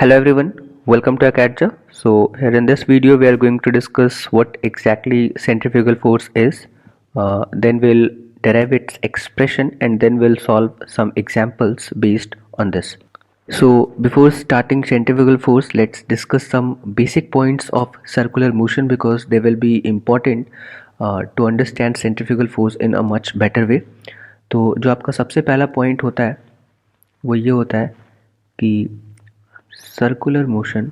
Hello everyone, welcome to Acadja. So here in this video we are going to discuss what exactly centrifugal force is. Then we'll derive its expression and then we'll solve some examples based on this. So before starting centrifugal force, let's discuss some basic points of circular motion because they will be important to understand centrifugal force in a much better way. तो जो आपका सबसे पहला point होता है वो ये होता है कि circular motion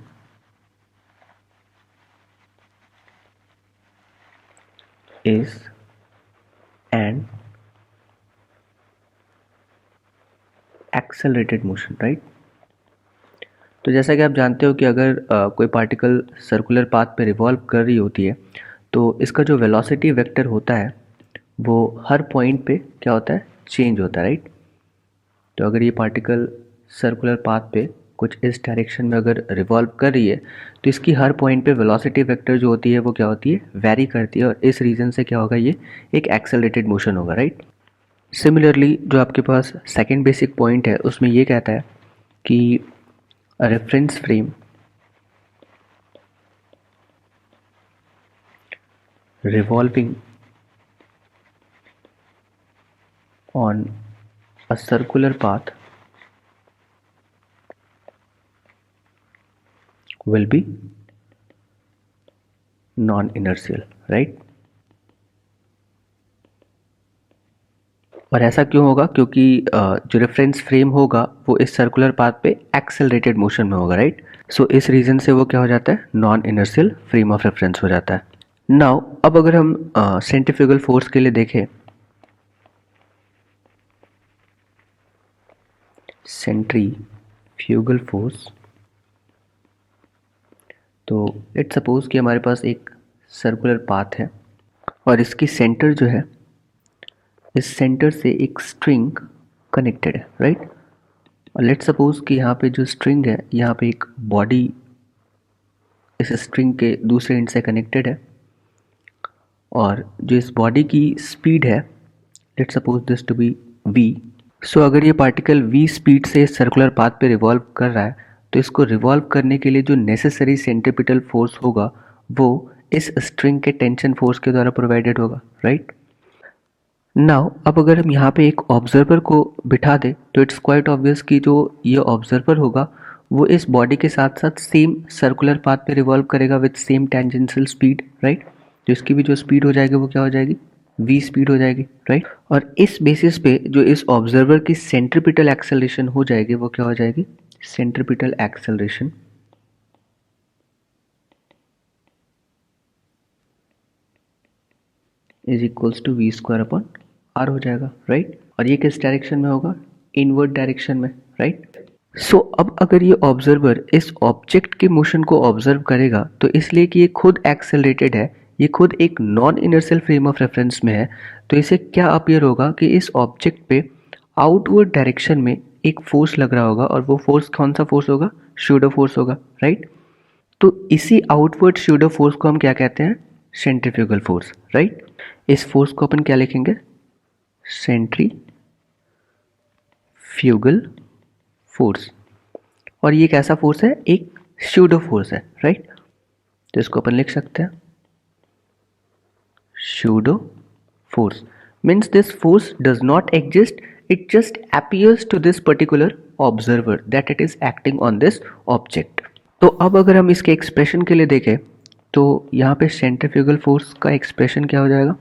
is an accelerated motion, right? तो जैसा कि आप जानते हो कि अगर कोई पार्टिकल सर्कुलर पाथ पे रिवॉल्व कर रही होती है तो इसका जो वेलोसिटी वेक्टर होता है वो हर पॉइंट पे क्या होता है, चेंज होता है, राइट? तो अगर ये पार्टिकल सर्कुलर पाथ पे कुछ इस डायरेक्शन में अगर रिवॉल्व कर रही है तो इसकी हर पॉइंट पे वेलोसिटी वेक्टर जो होती है वो क्या होती है, वेरी करती है, और इस रीज़न से क्या होगा, ये एक एक्सेलरेटेड मोशन होगा, राइट? सिमिलरली जो आपके पास सेकंड बेसिक पॉइंट है उसमें ये कहता है कि reference frame revolving on a circular path will be non-inertial, right? और ऐसा क्यों होगा? क्योंकि जो रेफरेंस फ्रेम होगा वो इस सर्कुलर पाथ पे एक्सेलरेटेड मोशन में होगा, राइट? सो इस रीजन से वो क्या हो जाता है, non inertial frame of reference हो जाता है. नाउ अब अगर हम सेंट्रीफ्यूगल फोर्स के लिए देखें, सेंट्रीफ्यूगल फोर्स, तो लेट्स सपोज कि हमारे पास एक सर्कुलर पाथ है और इसकी सेंटर जो है, इस सेंटर से एक स्ट्रिंग कनेक्टेड है, राइट? और लेट्स सपोज कि यहाँ पे जो स्ट्रिंग है, यहाँ पे एक बॉडी इस स्ट्रिंग के दूसरे एंड से कनेक्टेड है और जो इस बॉडी की स्पीड है, let's suppose this to be v. So अगर ये पार्टिकल v स्पीड से सर्कुलर पाथ पे रिवॉल्व कर रहा है तो इसको रिवॉल्व करने के लिए जो नेसेसरी सेंट्रीपिटल फोर्स होगा वो इस स्ट्रिंग के टेंशन फोर्स के द्वारा प्रोवाइडेड होगा, राइट? नाउ अब अगर हम यहाँ पे एक ऑब्जर्वर को बिठा दें तो इट्स क्वाइट ऑब्वियस कि जो ये ऑब्जर्वर होगा वो इस बॉडी के साथ साथ सेम सर्कुलर पाथ पे रिवॉल्व करेगा with same tangential speed, right? तो इसकी भी जो स्पीड हो जाएगी वो क्या हो जाएगी, v स्पीड हो जाएगी, राइट? और इस बेसिस पे जो इस ऑब्जर्वर की सेंट्रीपिटल एक्सेलरेशन हो जाएगी वो क्या हो जाएगी, centripetal acceleration is equals to v square upon r हो जाएगा, राइट? और ये किस डायरेक्शन में होगा, इनवर्ड डायरेक्शन में, राइट? सो अब अगर ये ऑब्जर्वर इस ऑब्जेक्ट के मोशन को ऑब्जर्व करेगा तो इसलिए कि ये खुद एक्सेलरेटेड है, ये खुद एक non inertial frame of reference में है, तो इसे क्या अपीयर होगा कि इस ऑब्जेक्ट पे आउटवर्ड डायरेक्शन में एक फोर्स लग रहा होगा और वो फोर्स कौन सा फोर्स होगा, शूडो फोर्स होगा, राइट? तो इसी आउटवर्ड शूडो फोर्स को हम क्या कहते हैं, सेंट्रीफ्यूगल फोर्स, राइट? इस फोर्स को अपन क्या लिखेंगे, सेंट्रीफ्यूगल फोर्स. और ये कैसा फोर्स है, एक शूडो फोर्स है, राइट? तो इसको अपन लिख सकते हैं pseudo force. Means this force does not exist, it just appears to this particular observer that it is acting on this object. तो अब अगर हम इसके एक्सप्रेशन के लिए देखें तो यहाँ पे सेंट्रीफ्यूगल फोर्स का एक्सप्रेशन क्या हो जाएगा,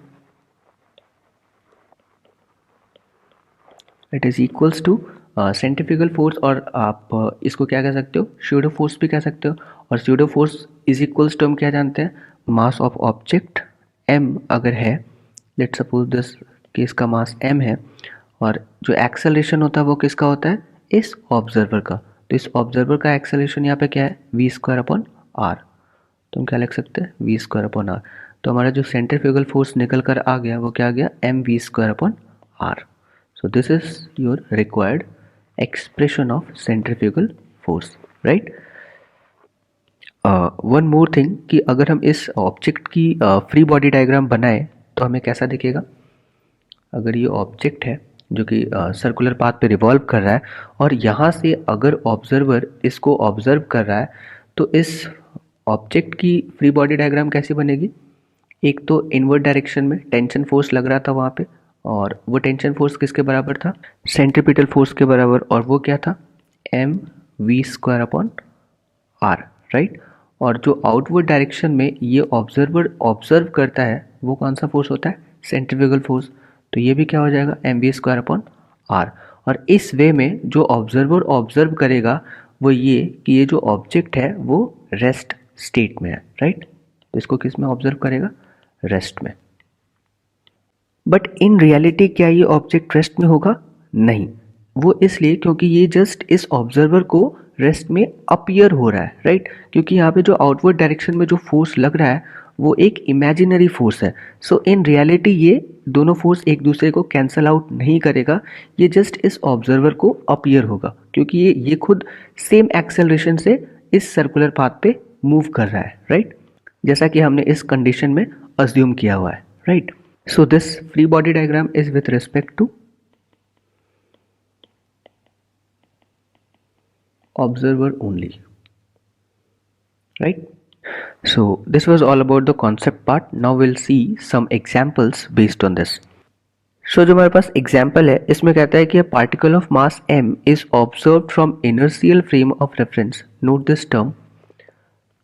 it is equals to centrifugal force, और आप इसको क्या कह सकते हो, शूडो फोर्स भी कह सकते हो. और pseudo force is equals to हम क्या जानते हैं, मास ऑफ ऑब्जेक्ट m अगर है, लेट सपोज दिस कि इसका मास m है और जो एक्सेलरेशन होता है वो किसका होता है, इस ऑब्जर्वर का. तो इस ऑब्जर्वर का एक्सेलरेशन यहाँ पे क्या है, v स्क्वायर अपॉन r. तो हम क्या लिख सकते हैं, v स्क्वायर अपॉन r. तो हमारा जो सेंट्रीफ्यूगल फोर्स निकल कर आ गया वो क्या आ गया, mv square upon r. So this is your required expression of centrifugal force, right? One more thing कि अगर हम इस ऑब्जेक्ट की फ्री बॉडी डायग्राम बनाए तो हमें कैसा दिखेगा, अगर ये ऑब्जेक्ट है जो कि सर्कुलर पाथ पे रिवॉल्व कर रहा है, और यहाँ से अगर ऑब्जर्वर इसको ऑब्जर्व कर रहा है तो इस ऑब्जेक्ट की फ्री बॉडी डायग्राम कैसी बनेगी? एक तो इनवर्ड डायरेक्शन में टेंशन फोर्स लग रहा था वहाँ पे, और वो टेंशन फोर्स किसके बराबर था? सेंट्रीपिटल फोर्स के बराबर, और वो क्या था? mv² upon are, right. और जो आउटवर्ड डायरेक्शन में ये ऑब्जर्वर ऑब्जर्व करता है वो कौन सा फोर्स होता है? Centrifugal force. तो ये भी क्या हो जाएगा? mv² upon are. और इस वे में जो ऑब्जर्वर ऑब्जर्व करेगा वो ये कि ये जो ऑब्जेक्ट है वो रेस्ट स्टेट में है, राइट। तो इसको किस में ऑब्जर्व करेगा? रेस्ट में। बट इन रियलिटी क्या ये ऑब्जेक्ट रेस्ट में होगा? नहीं। वो इसलिए क्योंकि ये जस्ट इस ऑब्जर्वर को रेस्ट में अपीयर हो रहा है, राइट। क्योंकि यहाँ पे जो आउटवर्ड डायरेक्शन में जो फोर्स लग रहा है वो एक इमेजिनरी फोर्स है। सो इन रियलिटी ये दोनों फोर्स एक दूसरे को कैंसल आउट नहीं करेगा, ये जस्ट इस ऑब्जर्वर को अपीयर होगा, क्योंकि ये खुद सेम एक्सेलरेशन से इस सर्कुलर पाथ पे मूव कर रहा है, राइट। जैसा कि हमने इस कंडीशन में अज्यूम किया हुआ है, right. So this free body diagram is with respect to observer only, right? So this was all about the concept part. Now we'll see some examples based on this. So जो हमारे पास example है इसमें कहता है कि a particle of mass m is observed from inertial frame of reference. Note this term.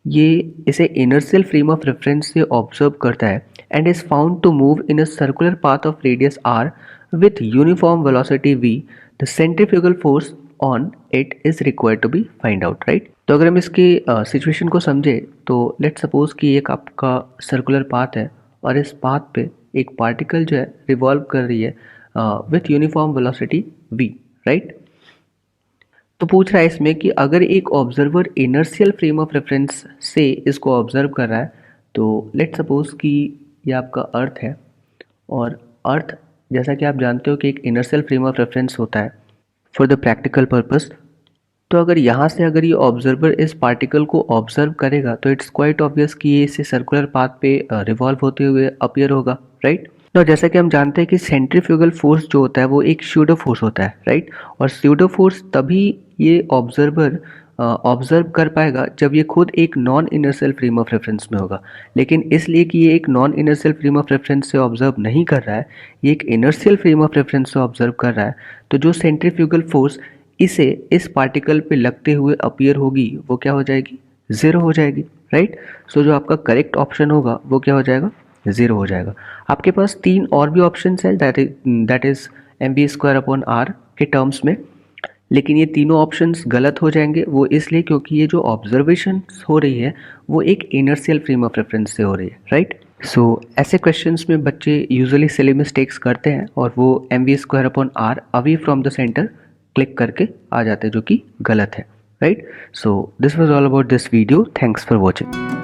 ये इसे inertial frame of reference से ऑब्जर्व करता है and is found to move in a circular path of radius r with uniform velocity v. The centrifugal force on it is required to be find out, right? तो अगर हम इसकी situation को समझे तो लेट सपोज कि एक आपका सर्कुलर पाथ है और इस पाथ पे एक पार्टिकल जो है रिवॉल्व कर रही है with uniform velocity v, right. तो पूछ रहा है इसमें कि अगर एक observer inertial frame of reference से इसको ऑब्जर्व कर रहा है, तो लेट सपोज कि ये आपका अर्थ है, और अर्थ जैसा कि आप जानते हो कि एक इनर्शियल फ्रेम ऑफ रेफरेंस होता है फॉर द प्रैक्टिकल पर्पस। तो अगर यहाँ से अगर ये ऑब्जर्वर इस पार्टिकल को ऑब्जर्व करेगा तो इट्स क्वाइट ऑब्वियस कि ये इसे सर्कुलर पाथ पे रिवॉल्व होते हुए अपीयर होगा, राइट। तो जैसा कि हम जानते हैं कि सेंट्रीफ्यूगल फोर्स जो होता है वो एक स्यूडो फोर्स होता है, राइट। और स्यूडो फोर्स तभी ये ऑब्जर्वर ऑब्जर्व कर पाएगा जब ये खुद एक non inertial frame of reference में होगा। लेकिन इसलिए कि ये एक non inertial frame of reference से ऑब्जर्व नहीं कर रहा है, ये एक इनर्शियल फ्रेम ऑफ रेफरेंस से ऑब्जर्व कर रहा है, तो जो सेंट्रीफ्यूगल फोर्स इसे इस पार्टिकल पे लगते हुए अपीयर होगी वो क्या हो जाएगी? ज़ीरो हो जाएगी, राइट। सो जो आपका करेक्ट ऑप्शन होगा वो क्या हो जाएगा? ज़ीरो हो जाएगा। आपके पास तीन और भी ऑप्शंस हैं that is mv² upon R के टर्म्स में, लेकिन ये तीनों ऑप्शंस गलत हो जाएंगे। वो इसलिए क्योंकि ये जो ऑब्जर्वेशन हो रही है वो एक इनर्शियल फ्रेम ऑफ रेफरेंस से हो रही है, राइट। सो ऐसे क्वेश्चंस में बच्चे यूजुअली सिली मिस्टेक्स करते हैं और वो mv² upon R away from the centre click करके आ जाते हैं, जो कि गलत है, right. So this was all about this video. Thanks for watching.